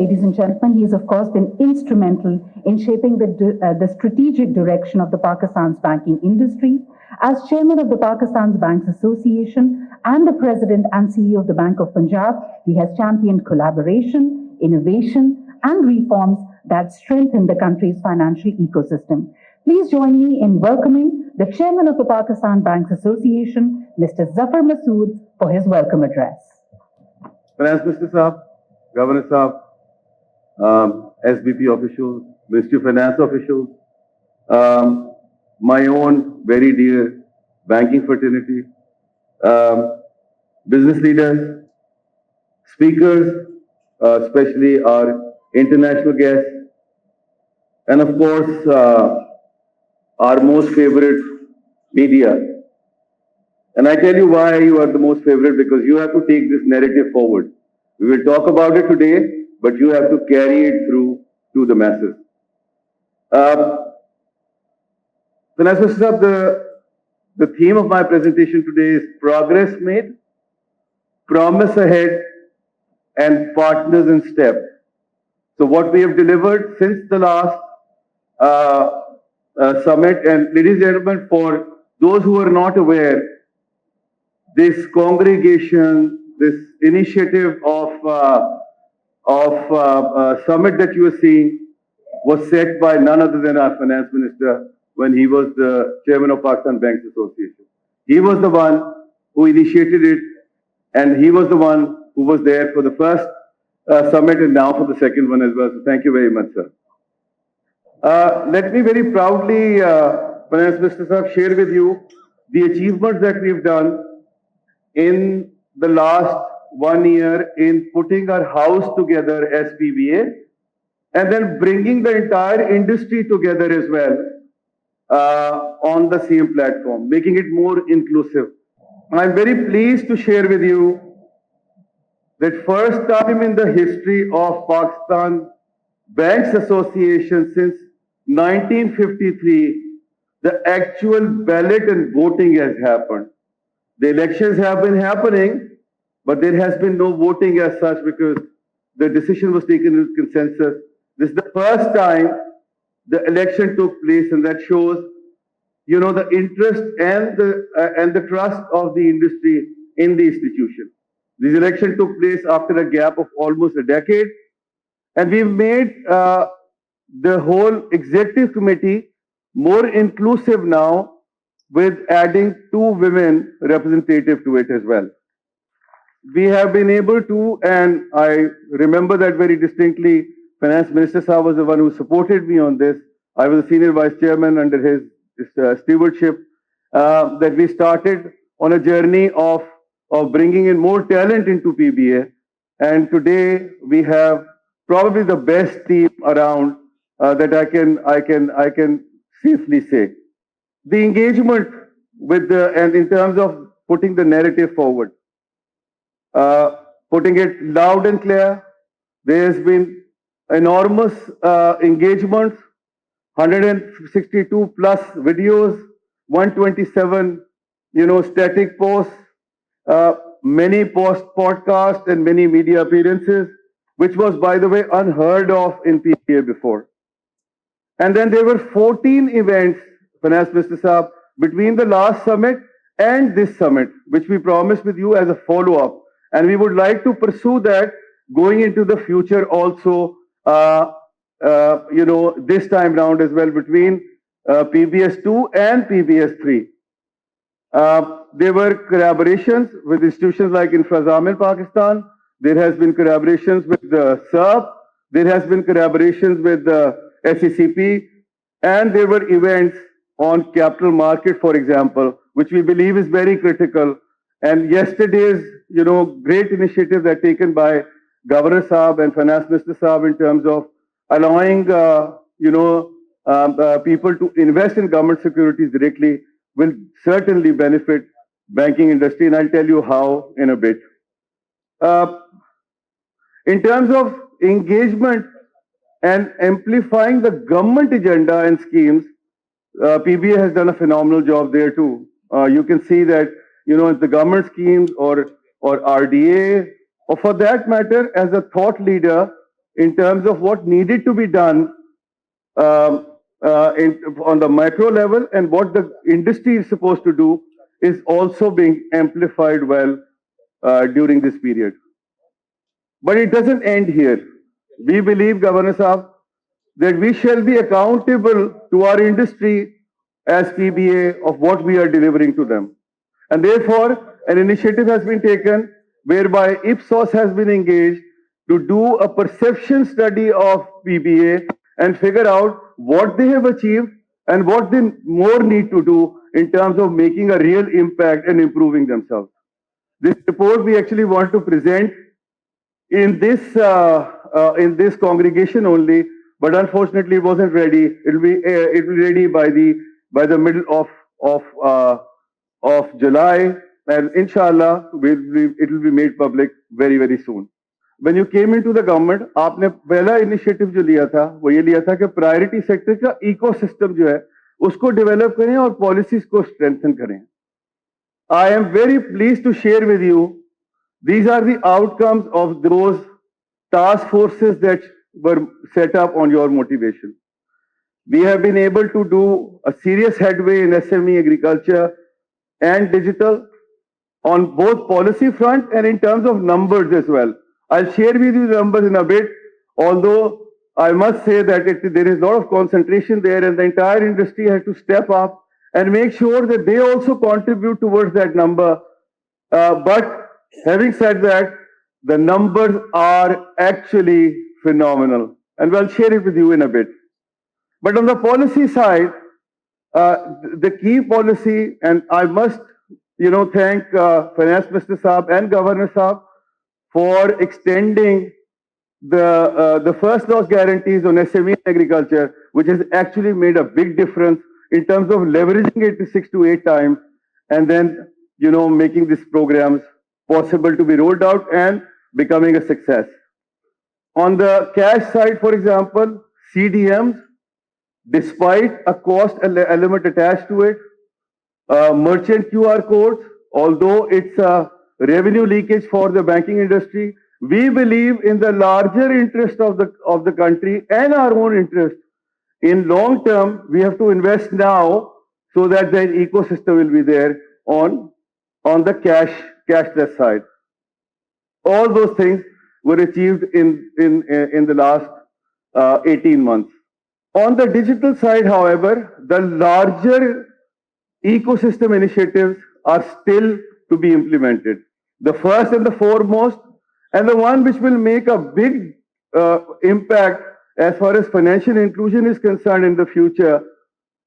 ladies and gentlemen, he has, of course, been instrumental in shaping the strategic direction of the Pakistan's banking industry. As chairman of the Pakistan's Banks Association and the president and CEO of the Bank of Punjab, he has championed collaboration, innovation, and reforms that strengthen the country's financial ecosystem. Please join me in welcoming the chairman of the Pakistan Banks Association, Mr. Zafar Masood, for his welcome address. Finance Minister Sahab, Governor Sahab, SBP officials, Ministry of Finance officials, my own very dear banking fraternity, business leaders, speakers, especially our international guests, and of course, our most favorite media. And I tell you why you are the most favorite, because you have to take this narrative forward. We will talk about it today, but you have to carry it through to the masses. Finance Minister, the theme of my presentation today is progress made, promise ahead, and partners in step. So what we have delivered since the last summit, and ladies and gentlemen, for those who are not aware, this congregation, this initiative of summit that you are seeing was set by none other than our finance minister when he was the chairman of Pakistan Banks Association. He was the one who initiated it, and he was the one who was there for the first summit and now for the second one as well. So thank you very much, sir. Let me very proudly, Finance Minister Sahab, share with you the achievements that we've done in the last 1 year in putting our house together as PBA, and then bringing the entire industry together as well on the same platform, making it more inclusive. I'm very pleased to share with you that first time in the history of Pakistan Banks Association since 1953, the actual ballot and voting has happened. The elections have been happening, but there has been no voting as such because the decision was taken with consensus. This is the first time the election took place, and that shows, you know, the interest and the trust of the industry in the institution. This election took place after a gap of almost a decade, and we've made the whole executive committee more inclusive now, with adding 2 women representative to it as well. We have been able to, and I remember that very distinctly, Finance Minister Sahab was the one who supported me on this. I was a senior vice chairman under his stewardship, that we started on a journey of bringing in more talent into PBA. And today we have probably the best team around that I can safely say. The engagement with and in terms of putting the narrative forward, putting it loud and clear, there has been enormous engagements, 162 plus videos, 127, static posts, many podcasts and many media appearances, which was, by the way, unheard of in PPA before. And then there were 14 events, Finance Minister Sahab, between the last summit and this summit, which we promised with you as a follow-up. And we would like to pursue that going into the future also, this time round as well, between PBS 2 and PBS 3. There were collaborations with institutions like Infrazam in Pakistan. There has been collaborations with the SERP. There has been collaborations with the SECP. And there were events on capital market, for example, which we believe is very critical. And yesterday's, great initiatives that taken by Governor Saab and Finance Minister Saab in terms of allowing, people to invest in government securities directly will certainly benefit banking industry. And I'll tell you how in a bit. In terms of engagement and amplifying the government agenda and schemes, PBA has done a phenomenal job there too. You can see that, the government schemes or RDA, or for that matter, as a thought leader in terms of what needed to be done on the micro level, and what the industry is supposed to do is also being amplified well during this period. But it doesn't end here. We believe, Governor Saab, that we shall be accountable to our industry as PBA of what we are delivering to them. And therefore, an initiative has been taken whereby Ipsos has been engaged to do a perception study of PBA and figure out what they have achieved and what they more need to do in terms of making a real impact and improving themselves. This report we actually want to present in this congregation only, but unfortunately it wasn't ready. It'll be ready by the middle of July, and inshallah it will be made public very, very soon. When you came into the government, आपने पहला initiative जो लिया था वो ये लिया था कि प्रायोरिटी सेक्टर का इकोसिस्टम जो है उसको डेवलप करें और पॉलिसीज को स्ट्रेंथन करें. I am very pleased to share with you these are the outcomes of those task forces that were set up on your motivation. We have been able to do a serious headway in SME agriculture and digital on both policy front and in terms of numbers as well. I'll share with you the numbers in a bit, although I must say that there is a lot of concentration there and the entire industry has to step up and make sure that they also contribute towards that number. But having said that, the numbers are actually phenomenal, and we'll share it with you in a bit. But on the policy side, the key policy, and I must, thank Finance Minister Saab and Governor Saab for extending the first loss guarantees on SME agriculture, which has actually made a big difference in terms of leveraging it to 6 to 8 times, and then, making these programs possible to be rolled out and becoming a success. On the cash side, for example, CDMs, despite a cost element attached to it, merchant QR codes, although it's a revenue leakage for the banking industry, we believe in the larger interest of the country and our own interest. In long term, we have to invest now so that the ecosystem will be there on the cashless side. All those things were achieved in the last 18 months. On the digital side, however, the larger ecosystem initiatives are still to be implemented. The first and the foremost, and the one which will make a big impact as far as financial inclusion is concerned in the future,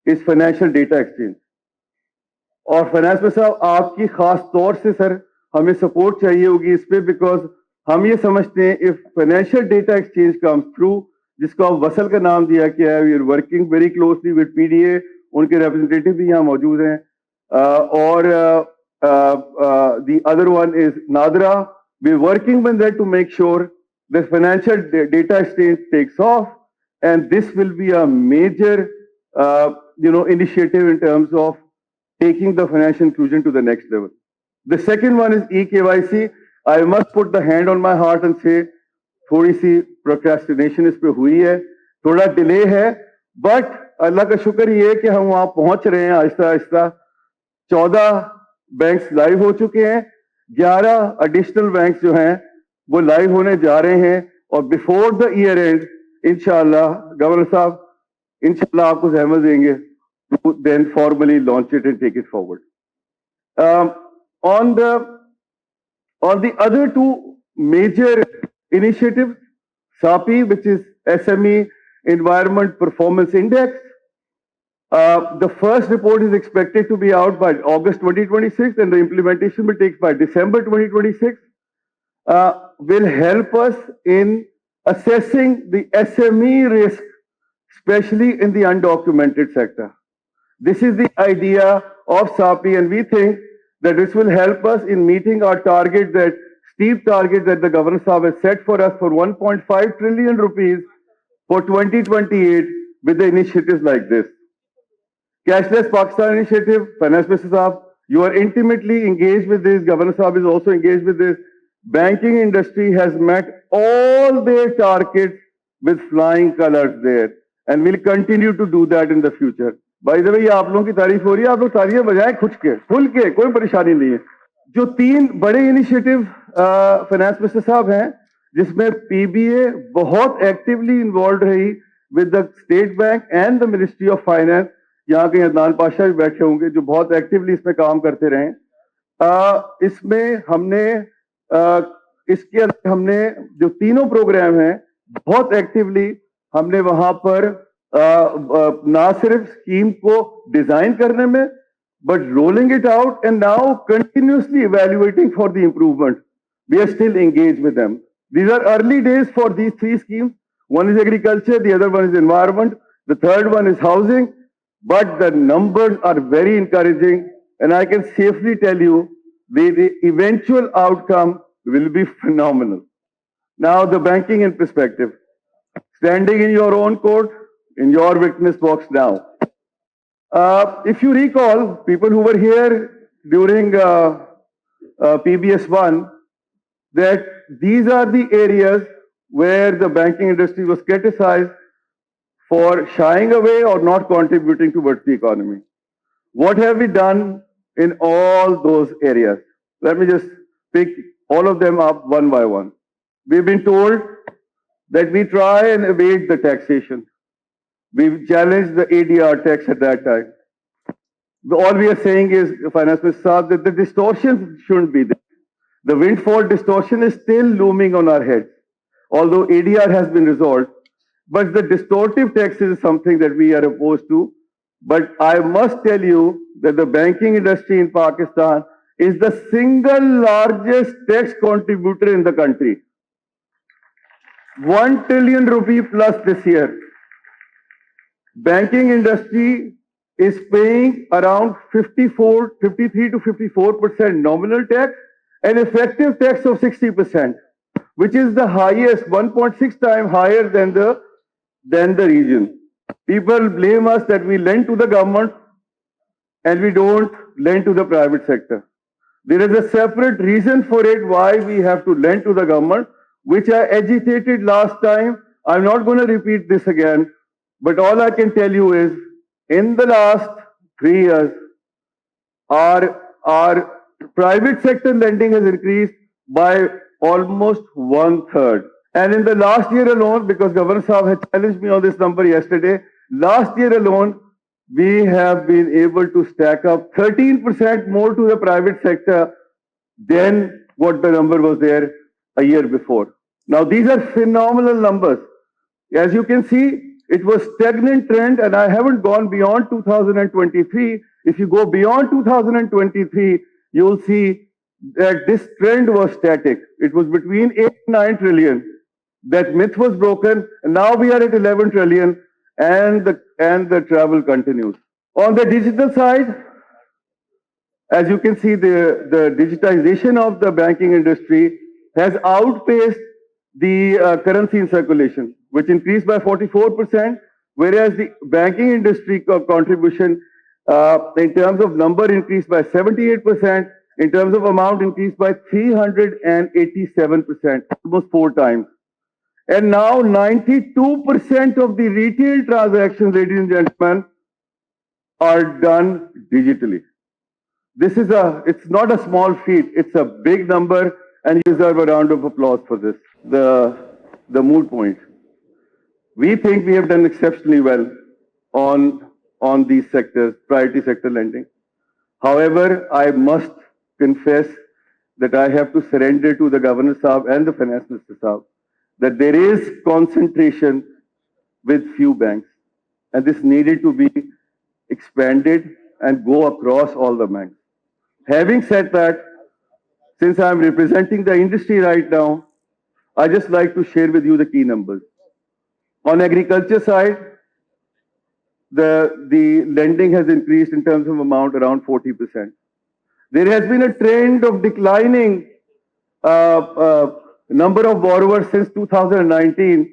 is financial data exchange. और finance में साहब आपकी खास तौर से sir हमें support चाहिए होगी इस पे, बिकॉज हम ये समझते हैं if financial data exchange comes through, जिसको आप वसल का नाम दिया गया है, we are working very closely with PDA, उनके रिप्रेजेंटेटिव भी यहाँ मौजूद हैं, और the other one is NADRA. We are working with that to make sure the financial data exchange takes off, and this will be a major, initiative in terms of taking the financial inclusion to the next level. The second one is eKYC. I must put the hand on my heart and say, थोड़ी सी procrastination इस पे हुई है, थोड़ा delay है, but अल्लाह का शुक्र ये है कि हम वहाँ पहुँच रहे हैं आहिस्ता आहिस्ता. 14 बैंक्स लाइव हो चुके हैं, 11 एडिशनल बैंक्स जो हैं वो लाइव होने जा रहे हैं, और बिफोर द ईयर एंड इंशाल्लाह गवर्नर साहब इंशाल्लाह आपको जहमत देंगे to then formally launch it and take it forward. On the other two major initiatives, SAPI, which is SME Environment Performance Index, the first report is expected to be out by August 2026, and the implementation will take by December 2026. Will help us in assessing the SME risk, especially in the undocumented sector. This is the idea of SAPI, and we think that this will help us in meeting our target, that steep target that the Governor Sahab has set for us for 1.5 trillion rupees for 2028 with the initiatives like this. Cashless Pakistan initiative, Finance Minister Sahab, you are intimately engaged with this. Governor Sahab is also engaged with this. Banking industry has met all their targets with flying colors there, and we'll continue to do that in the future. By the way, ये आप लोगों की तारीफ हो रही है, आप लोग तालियां बजाएं खुल के, कोई परेशानी नहीं है। जो 3 बड़े इनिशिएटिव फाइनेंस मिनिस्टर साहब हैं, जिसमें पीबीए बहुत एक्टिवली इन्वॉल्व रही with the state bank and the ministry of finance. यहाँ के अदनान पाशा भी बैठे होंगे जो बहुत एक्टिवली इसमें काम करते रहे। इसमें हमने इसके हमने जो तीनों प्रोग्राम हैं बहुत एक्टिवली हमने वहां पर ना सिर्फ स्कीम को डिजाइन करने में but rolling it out and now continuously evaluating for the improvement. We are still engage with them. These are early days for these 3 schemes. One is agriculture, the other one is environment, the third one is housing, but the numbers are very encouraging, and I can safely tell you the eventual outcome will be phenomenal. Now, the banking in perspective. Standing in your own court, in your witness box now. If you recall, people who were here during PBS1, that these are the areas where the banking industry was criticized for shying away or not contributing towards the economy. What have we done in all those areas? Let me just pick all of them up one by one. We've been told that we try and evade the taxation. We've challenged the ADR tax at that time. All we are saying is, Finance Minister Saab, that the distortion shouldn't be there. The windfall distortion is still looming on our heads, although ADR has been resolved. But the distortive tax is something that we are opposed to. But I must tell you that the banking industry in Pakistan is the single largest tax contributor in the country. 1 trillion rupee plus this year. Banking industry is paying around 53 to 54% nominal tax and effective tax of 60%, which is the highest, 1.6 times higher than the region. People blame us that we lend to the government and we don't lend to the private sector. There is a separate reason for it why we have to lend to the government, which I agitated last time. I'm not going to repeat this again, but all I can tell you is, in the last 3 years, our private sector lending has increased by almost 1/3. And in the last year alone, because Governor Saab had challenged me on this number yesterday, last year alone, we have been able to stack up 13% more to the private sector than what the number was there a year before. Now, these are phenomenal numbers. As you can see, it was stagnant trend, and I haven't gone beyond 2023. If you go beyond 2023, you'll see that this trend was static. It was between 8 and 9 trillion. That myth was broken, and now we are at 11 trillion, and the travel continues. On the digital side, as you can see, the digitization of the banking industry has outpaced the currency in circulation, which increased by 44%, whereas the banking industry contribution in terms of number increased by 78%, in terms of amount increased by 387%, almost 4 times. And now 92% of the retail transactions, ladies and gentlemen, are done digitally. It's not a small feat, it's a big number, and you deserve a round of applause for this. The moot point. We think we have done exceptionally well on these sectors, priority sector lending. However, I must confess that I have to surrender to the Governor Saab and the Finance Minister Saab that there is concentration with few banks, and this needed to be expanded and go across all the banks. Having said that, since I'm representing the industry right now, I just like to share with you the key numbers. On agriculture side, the lending has increased in terms of amount around 40%. There has been a trend of declining number of borrowers since 2019,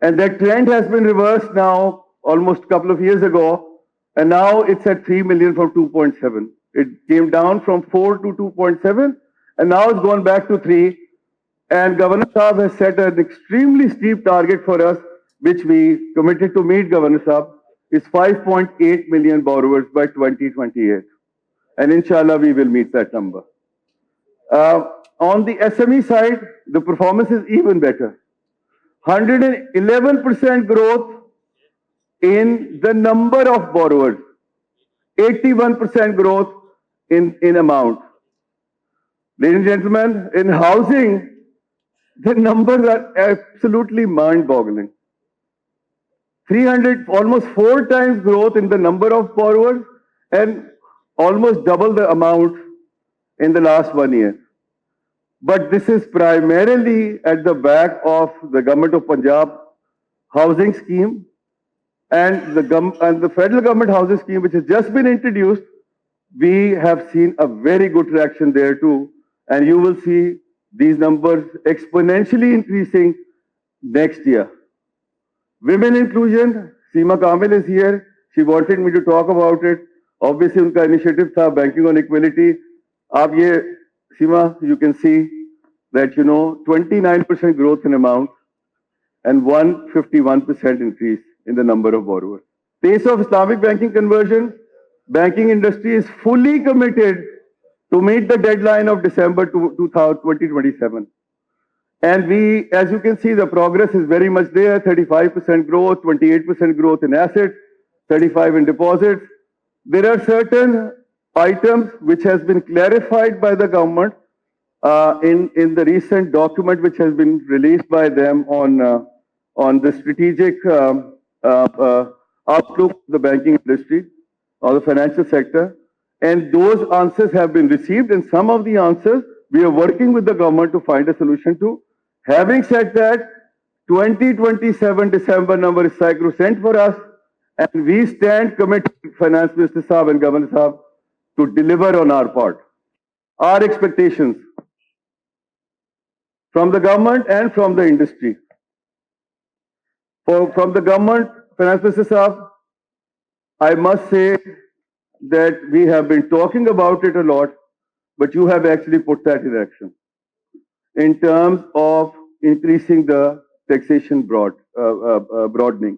and that trend has been reversed now almost a couple of years ago, and now it's at 3 million from 2.7. It came down from 4 to 2.7, and now it's gone back to 3. And Governor Saab has set an extremely steep target for us which we committed to meet, Governor Saab, is 5.8 million borrowers by 2028. And inshallah, we will meet that number. On the SME side, the performance is even better. 111% growth in the number of borrowers, 81% growth in amount. Ladies and gentlemen, in housing, the numbers are absolutely mind-boggling. 300, almost 4 times growth in the number of borrowers and almost double the amount in the last 1 year. But this is primarily at the back of the government of Punjab housing scheme and the federal government housing scheme, which has just been introduced. We have seen a very good traction there too, and you will see these numbers exponentially increasing next year. Women inclusion, Seema Kamil is here. She wanted me to talk about it. Obviously, unka initiative tha banking on equality. Aap ye, Seema, you can see that 29% growth in amount and 151% increase in the number of borrowers. Pace of Islamic banking conversion, banking industry is fully committed to meet the deadline of December 2027. And we, as you can see, the progress is very much there, 35% growth, 28% growth in assets, 35% in deposits. There are certain items which has been clarified by the government in the recent document which has been released by them on the strategic outlook of the banking industry or the financial sector. And those answers have been received, and some of the answers we are working with the government to find a solution to. Having said that, 2027 December number is sacrosanct for us, and we stand committed, Finance Minister Saab and Governor Saab, to deliver on our part. Our expectations from the government and from the industry. From the government, Finance Minister Saab, I must say that we have been talking about it a lot, but you have actually put that in action in terms of increasing the taxation broadening.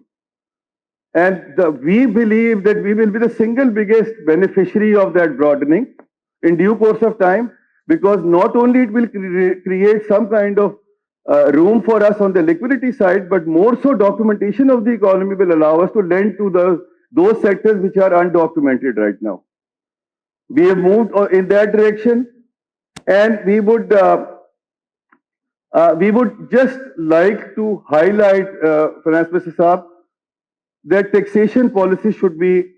And we believe that we will be the single biggest beneficiary of that broadening in due course of time, because not only it will create some kind of room for us on the liquidity side, but more so documentation of the economy will allow us to lend to those sectors which are undocumented right now. We have moved in that direction, and we would just like to highlight, Finance Minister Saab, that taxation policy should be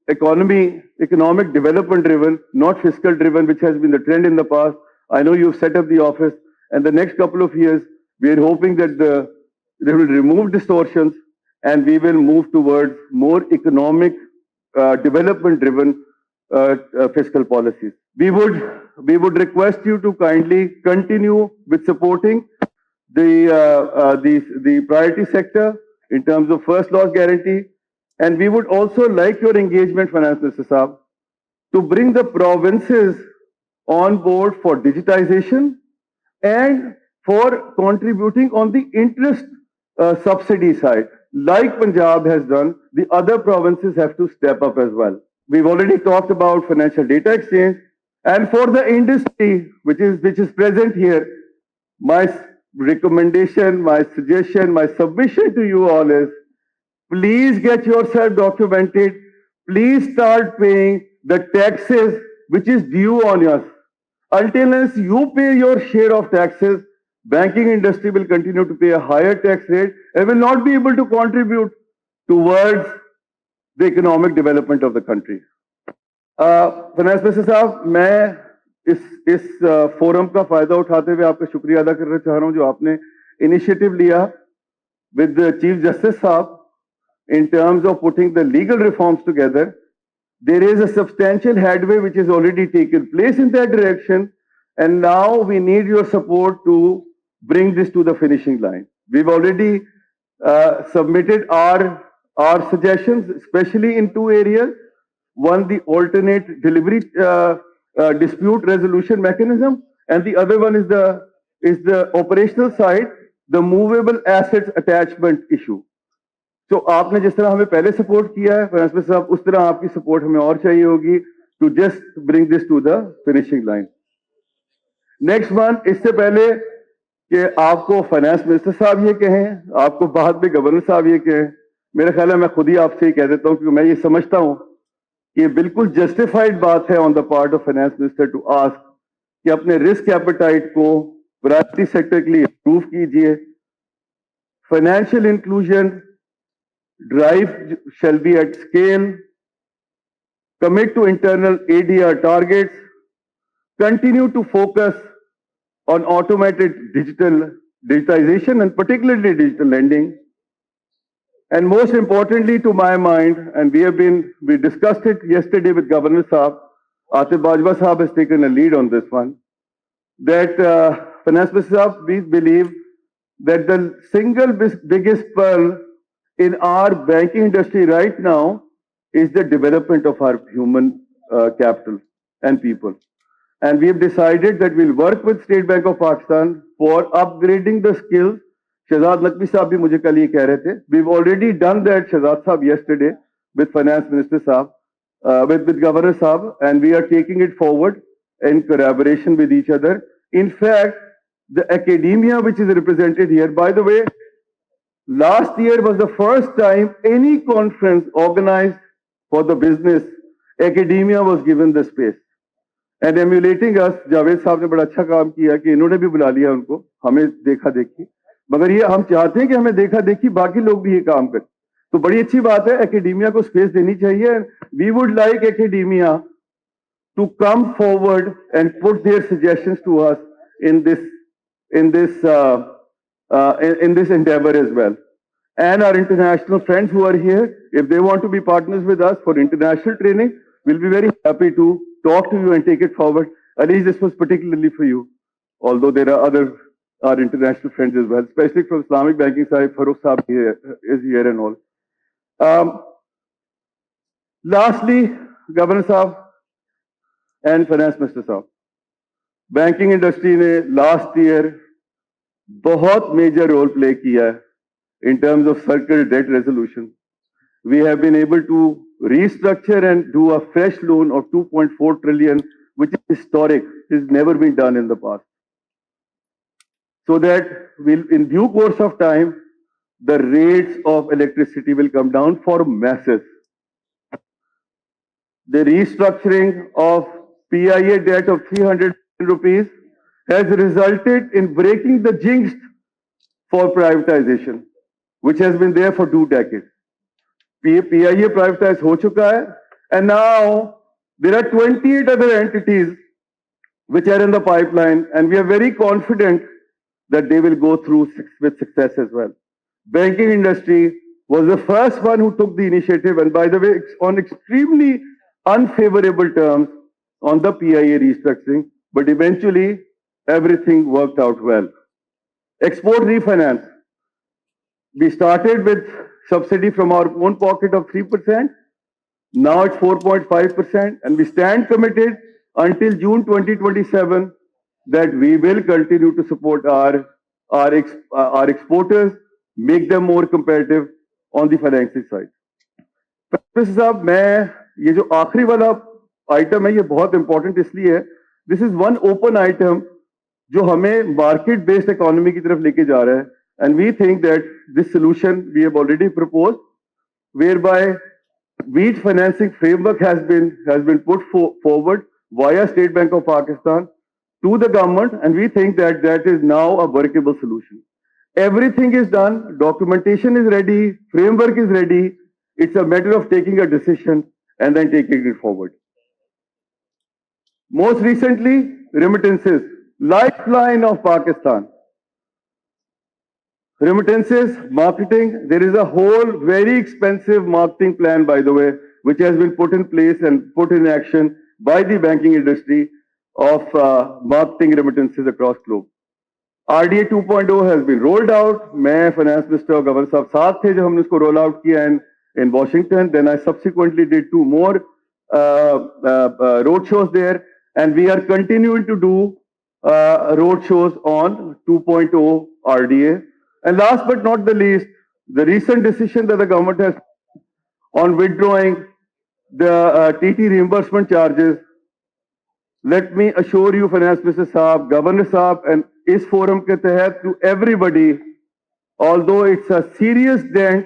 economic development driven, not fiscal driven, which has been the trend in the past. I know you've set up the office, and the next couple of years, we are hoping that they will remove distortions and we will move towards more economic development driven fiscal policies. We would request you to kindly continue with supporting the priority sector in terms of first loss guarantee, and we would also like your engagement, Finance Minister Saab, to bring the provinces on board for digitization and for contributing on the interest subsidy side. Like Punjab has done, the other provinces have to step up as well. We've already talked about financial data exchange, and for the industry which is present here, my recommendation, my suggestion, my submission to you all is, please get yourself documented. Please start paying the taxes which is due on us. Until unless you pay your share of taxes, banking industry will continue to pay a higher tax rate and will not be able to contribute towards the economic development of the country. Finance Minister साहब, मैं इस forum का फायदा उठाते हुए आपका शुक्रिया अदा करना चाह रहा हूं जो आपने इनिशिएटिव लिया with the Chief Justice साहब in terms of putting the legal reforms together. There is a substantial headway which has already taken place in that direction, and now we need your support to bring this to the finishing line. We've already submitted our suggestions, especially in 2 areas. One, the alternate delivery dispute resolution mechanism, and the other one is the operational side, the movable assets attachment issue. So आपने जिस तरह हमें पहले support किया है finance minister साहब, उस तरह आपकी सपोर्ट हमें और चाहिए होगी to just bring this to the finishing line. Next one, इससे पहले कि आपको फाइनेंस मिनिस्टर साहब ये कहें, आपको बाद में गवर्नर साहब ये कहें, मेरा ख्याल है मैं खुद ही आपसे ही कह देता हूं, क्योंकि मैं ये समझता हूं कि बिल्कुल जस्टिफाइड बात है on the part of finance minister to ask कि अपने रिस्क एपेटाइट को प्राइवेट सेक्टर के लिए इंप्रूव कीजिए. Financial inclusion drive shall be at scale, commit to internal ADR targets, continue to focus on automated digitization and particularly digital lending. And most importantly, to my mind, and we discussed it yesterday with Governor Saab, Atif Bajwa Saab has taken a lead on this one, that Finance Minister Saab, we believe that the single biggest pearl in our banking industry right now is the development of our human capital and people. And we have decided that we'll work with State Bank of Pakistan for upgrading the skills. Shahzad Naqvi Saab bhi mujhe kal ye keh rahe the. We've already done that, Shahzad Saab, yesterday with Finance Minister Saab, with Governor Saab, and we are taking it forward in collaboration with each other. In fact, the academia which is represented here, by the way, last year was the first time any conference organized for the business, academia was given the space. And emulating us, Javed साहब ने बड़ा अच्छा काम किया कि इन्होंने भी बुला लिया उनको, हमें देखा देखी, मगर ये हम चाहते हैं कि हमें देखा देखी बाकी लोग भी ये काम करें. तो बड़ी अच्छी बात है, एकेडेमिया को स्पेस देनी चाहिए. We would like academia to come forward and put their suggestions to us in this endeavor as well. And our international friends who are here, if they want to be partners with us for international training, we'll be very happy to talk to you and take it forward. At least this was particularly for you, although there are our international friends as well, especially from Islamic banking side. Farooq Saab is here and all. Lastly, Governor Saab and Finance Minister Saab, banking industry ने last year बहुत major role play किया है in terms of circular debt resolution. We have been able to restructure and do a fresh loan of 2.4 trillion, which is historic. It has never been done in the past. So that in due course of time, the rates of electricity will come down for masses. The restructuring of PIA debt of 300 rupees has resulted in breaking the jinx for privatization, which has been there for 2 decades. PIA privatized ho chuka hai, and now there are 28 other entities which are in the pipeline, and we are very confident that they will go through with success as well. Banking industry was the first one who took the initiative, and by the way, on extremely unfavorable terms on the PIA restructuring, but eventually everything worked out well. Export refinance. We started with subsidy from our own pocket of 3%. Now it's 4.5%, and we stand committed until June 2027 that we will continue to support our exporters, make them more competitive on the financing side. Professor साहब, मैं ये जो आखिरी वाला item है ये बहुत important इसलिए है, this is one open item जो हमें मार्केट बेस्ड इकोनॉमी की तरफ लेके जा रहा है. And we think that this solution we have already proposed, whereby wheat financing framework has been put forward via State Bank of Pakistan to the government, and we think that that is now a workable solution. Everything is done, documentation is ready, framework is ready. It's a matter of taking a decision and then taking it forward. Most recently, remittances, lifeline of Pakistan. Remittances, marketing, there is a whole very expensive marketing plan, by the way, which has been put in place and put in action by the banking industry of marketing remittances across globe. RDA 2.0 has been rolled out. मैं finance minister और governor साहब साथ थे जब हमने उसको roll out किया in Washington. Then I subsequently did 2 more road shows there, and we are continuing to do road shows on 2.0 RDA. And last but not the least, the recent decision that the government has on withdrawing the TT reimbursement charges. Let me assure you, Finance Minister Saab, Governor Saab, and इस forum के तहत to everybody, although it's a serious dent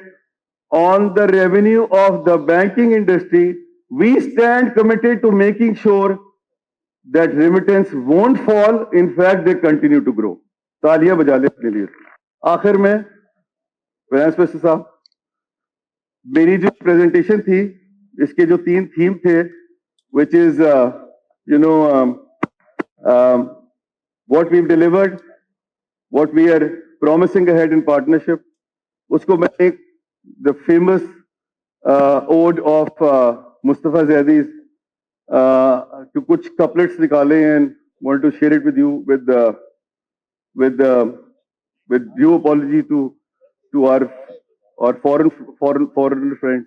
on the revenue of the banking industry, we stand committed to making sure that remittance won't fall. In fact, they continue to grow. तालियां बजा ले अपने लिए. आखिर में finance minister साहब, मेरी जो प्रेजेंटेशन थी, इसके जो 3 थीम थे, which is what we've delivered, what we are promising ahead in partnership, उसको मैं एक the famous ode of Mustafa Zaidis to कुछ couplets निकाले and want to share it with you with due apology to our foreign friends,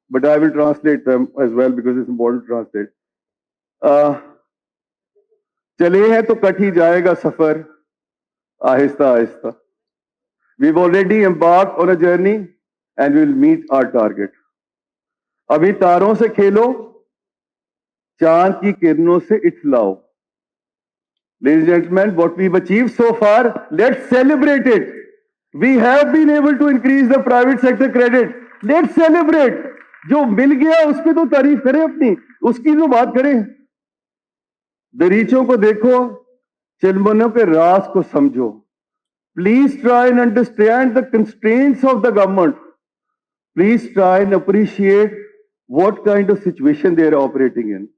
but I will translate them as well because it's important to translate. चले हैं तो cut ही जाएगा सफर Aahista Aahista. We've already embarked on a journey and we'll meet our target. अभी तारों से खेलो, चांद की किरणों से इठलाओ. Ladies and gentlemen, what we've achieved so far, let's celebrate it. We have been able to increase the private sector credit. Let's celebrate. जो मिल गया उस पे तो तारीफ करें अपनी, उसकी तो बात करें. दरीचों को देखो, चिलमनों के राज को समझो. Please try and understand the constraints of the government. Please try and appreciate what kind of situation they are operating in.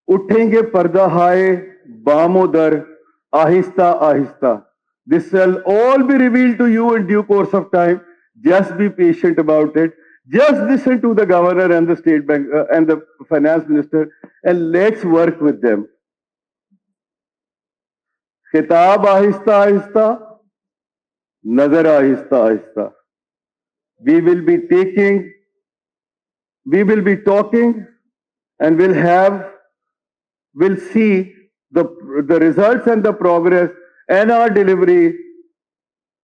उठेंगे पर्दा हाय बामोदर Aahista Aahista. This shall all be revealed to you in due course of time. Just be patient about it. Just listen to the governor and the state bank and the finance minister, and let's work with them. खिताब आहिस्ता आहिस्ता, नजर Aahista Aahista. We will be talking, and we'll see the results and the progress and our delivery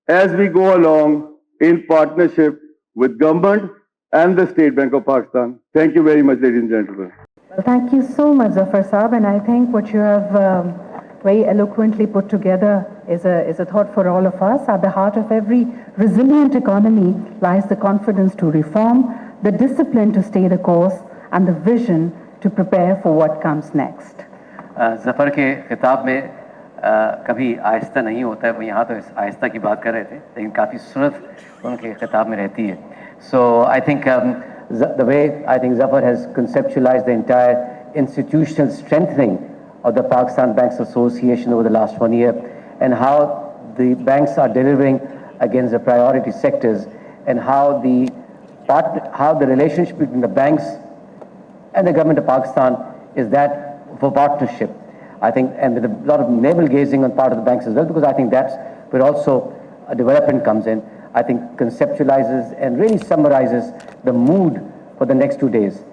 as we go along in partnership with government and the State Bank of Pakistan. Thank you very much, ladies and gentlemen. Well, thank you so much, Zafar Saab, and I think what you have very eloquently put together is a thought for all of us. At the heart of every resilient economy lies the confidence to reform, the discipline to stay the course, and the vision to prepare for what comes next. Zafar के ख़िताब में कभी आहिस्ता नहीं होता है. वो यहाँ तो इस आहिस्ता की बात कर रहे थे, लेकिन काफ़ी सूरत उनके ख़िताब में रहती है. So I think the way I think Zafar has conceptualized the entire institutional strengthening of the Pakistan Banks Association over the last 1 year, and how the banks are delivering against the priority sectors, and how the relationship between the banks and the government of Pakistan is that for partnership. I think, and with a lot of navel gazing on part of the banks as well, because I think that's where also a development comes in. I think conceptualizes and really summarizes the mood for the next 2 days.